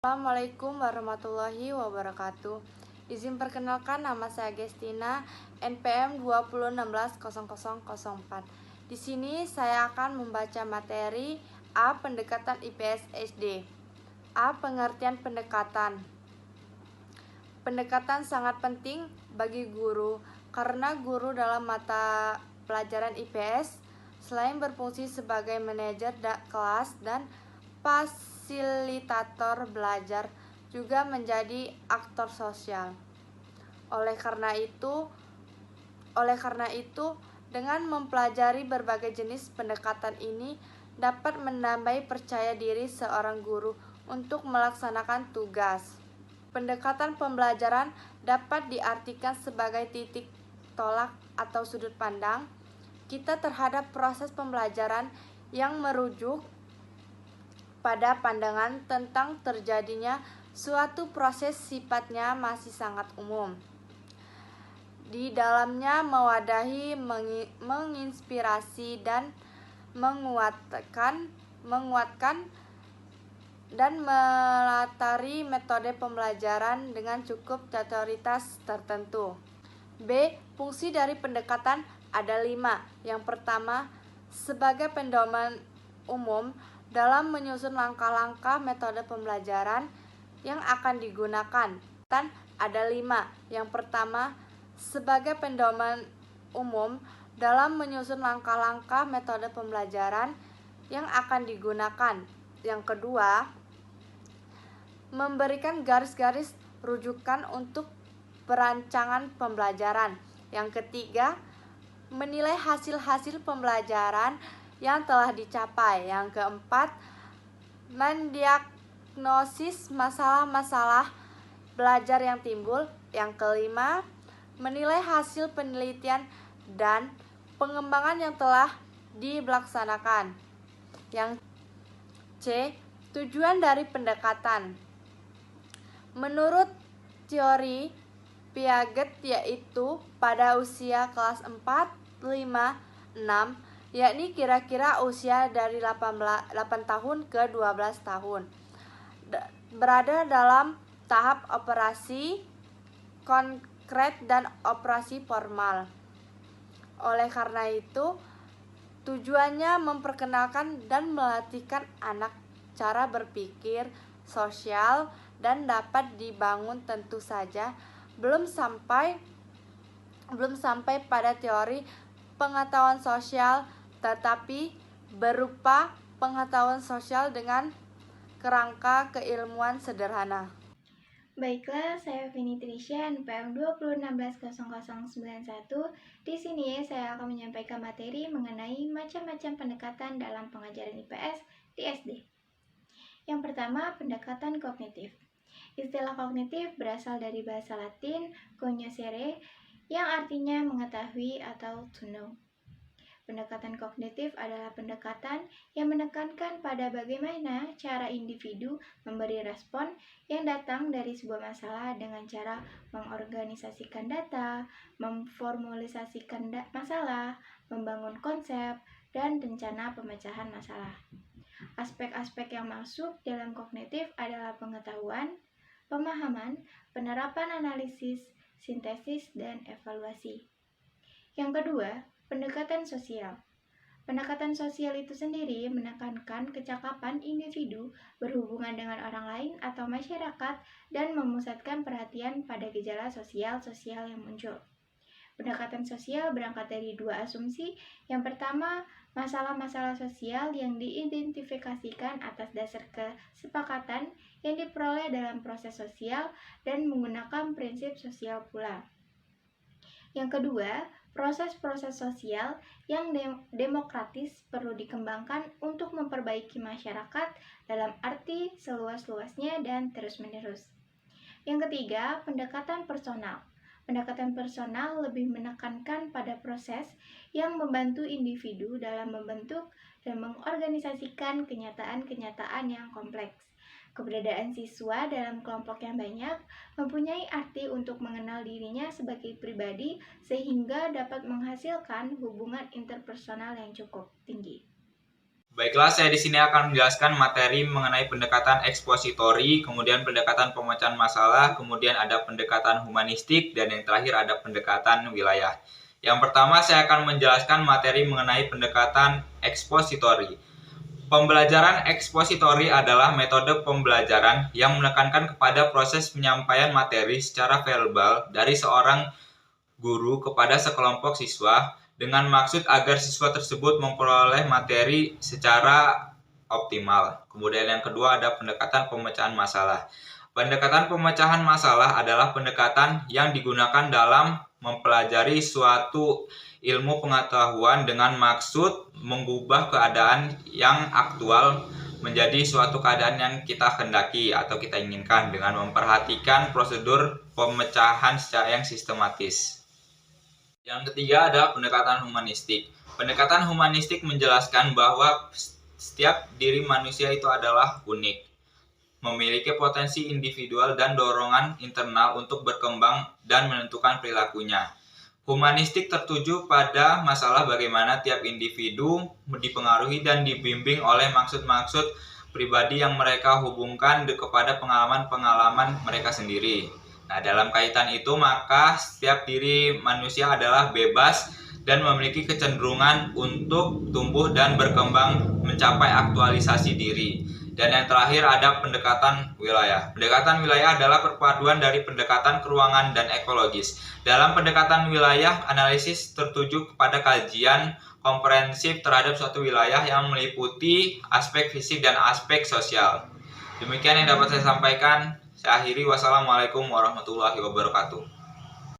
Assalamualaikum warahmatullahi wabarakatuh. Izin perkenalkan, nama saya Gestina, NPM 20160004. Di sini saya akan membaca materi A. Pendekatan IPS SD. A. Pengertian pendekatan. Pendekatan sangat penting bagi guru karena guru dalam mata pelajaran IPS selain berfungsi sebagai manajer kelas dan fasilitator belajar, juga menjadi aktor sosial. Oleh karena itu, dengan mempelajari berbagai jenis pendekatan ini dapat menambah percaya diri seorang guru untuk melaksanakan tugas. Pendekatan pembelajaran dapat diartikan sebagai titik tolak atau sudut pandang kita terhadap proses pembelajaran yang merujuk pada pandangan tentang terjadinya suatu proses sifatnya masih sangat umum. Di dalamnya mewadahi, menginspirasi, dan menguatkan dan melatari metode pembelajaran dengan cukup teoritas tertentu. B. Fungsi dari pendekatan ada 5. Yang pertama, sebagai pedoman umum dalam menyusun langkah-langkah metode pembelajaran yang akan digunakan. Dan ada 5. Yang pertama, sebagai pedoman umum dalam menyusun langkah-langkah metode pembelajaran yang akan digunakan. Yang kedua, memberikan garis-garis rujukan untuk perancangan pembelajaran. Yang ketiga, menilai hasil-hasil pembelajaran yang telah dicapai. Yang keempat, mendiagnosis masalah-masalah belajar yang timbul. Yang kelima, menilai hasil penelitian dan pengembangan yang telah dilaksanakan. Yang C. Tujuan dari pendekatan. Menurut teori Piaget, yaitu pada usia kelas 4, 5, 6, yakni kira-kira usia dari 8 tahun ke 12 tahun, berada dalam tahap operasi konkret dan operasi formal. Oleh karena itu, tujuannya memperkenalkan dan melatihkan anak cara berpikir sosial dan dapat dibangun. Tentu saja belum sampai pada teori pengetahuan sosial, tetapi berupa pengetahuan sosial dengan kerangka keilmuan sederhana. Baiklah, saya Vini Trisha, NPM 20160091. Di sini saya akan menyampaikan materi mengenai macam-macam pendekatan dalam pengajaran IPS di SD. Yang pertama, pendekatan kognitif. Istilah kognitif berasal dari bahasa Latin cognoscere, yang artinya mengetahui atau to know. Pendekatan kognitif adalah pendekatan yang menekankan pada bagaimana cara individu memberi respon yang datang dari sebuah masalah dengan cara mengorganisasikan data, memformulasikan masalah, membangun konsep, dan rencana pemecahan masalah. Aspek-aspek yang masuk dalam kognitif adalah pengetahuan, pemahaman, penerapan analisis, sintesis, dan evaluasi. Yang kedua, pendekatan sosial. Pendekatan sosial itu sendiri menekankan kecakapan individu berhubungan dengan orang lain atau masyarakat dan memusatkan perhatian pada gejala sosial yang muncul. Pendekatan sosial berangkat dari 2 asumsi. Yang pertama, masalah-masalah sosial yang diidentifikasikan atas dasar kesepakatan yang diperoleh dalam proses sosial dan menggunakan prinsip sosial pula. Yang kedua, proses-proses sosial yang demokratis perlu dikembangkan untuk memperbaiki masyarakat dalam arti seluas-luasnya dan terus-menerus. Yang ketiga, pendekatan personal. Pendekatan personal lebih menekankan pada proses yang membantu individu dalam membentuk dan mengorganisasikan kenyataan-kenyataan yang kompleks. Keberadaan siswa dalam kelompok yang banyak mempunyai arti untuk mengenal dirinya sebagai pribadi sehingga dapat menghasilkan hubungan interpersonal yang cukup tinggi. Baiklah, saya di sini akan menjelaskan materi mengenai pendekatan ekspositori, kemudian pendekatan pemecahan masalah, kemudian ada pendekatan humanistik, dan yang terakhir ada pendekatan wilayah. Yang pertama, saya akan menjelaskan materi mengenai pendekatan ekspositori. Pembelajaran ekspositori adalah metode pembelajaran yang menekankan kepada proses penyampaian materi secara verbal dari seorang guru kepada sekelompok siswa dengan maksud agar siswa tersebut memperoleh materi secara optimal. Kemudian yang kedua ada pendekatan pemecahan masalah. Pendekatan pemecahan masalah adalah pendekatan yang digunakan dalam mempelajari suatu ilmu pengetahuan dengan maksud mengubah keadaan yang aktual menjadi suatu keadaan yang kita kendaki atau kita inginkan dengan memperhatikan prosedur pemecahan secara yang sistematis. Yang ketiga adalah pendekatan humanistik. Pendekatan humanistik menjelaskan bahwa setiap diri manusia itu adalah unik, memiliki potensi individual dan dorongan internal untuk berkembang dan menentukan perilakunya. Humanistik tertuju pada masalah bagaimana tiap individu dipengaruhi dan dibimbing oleh maksud-maksud pribadi yang mereka hubungkan kepada pengalaman-pengalaman mereka sendiri. Nah, dalam kaitan itu maka setiap diri manusia adalah bebas dan memiliki kecenderungan untuk tumbuh dan berkembang mencapai aktualisasi diri. Dan yang terakhir ada pendekatan wilayah. Pendekatan wilayah adalah perpaduan dari pendekatan keruangan dan ekologis. Dalam pendekatan wilayah, analisis tertuju kepada kajian komprehensif terhadap suatu wilayah yang meliputi aspek fisik dan aspek sosial. Demikian yang dapat saya sampaikan. Saya akhiri, wassalamualaikum warahmatullahi wabarakatuh.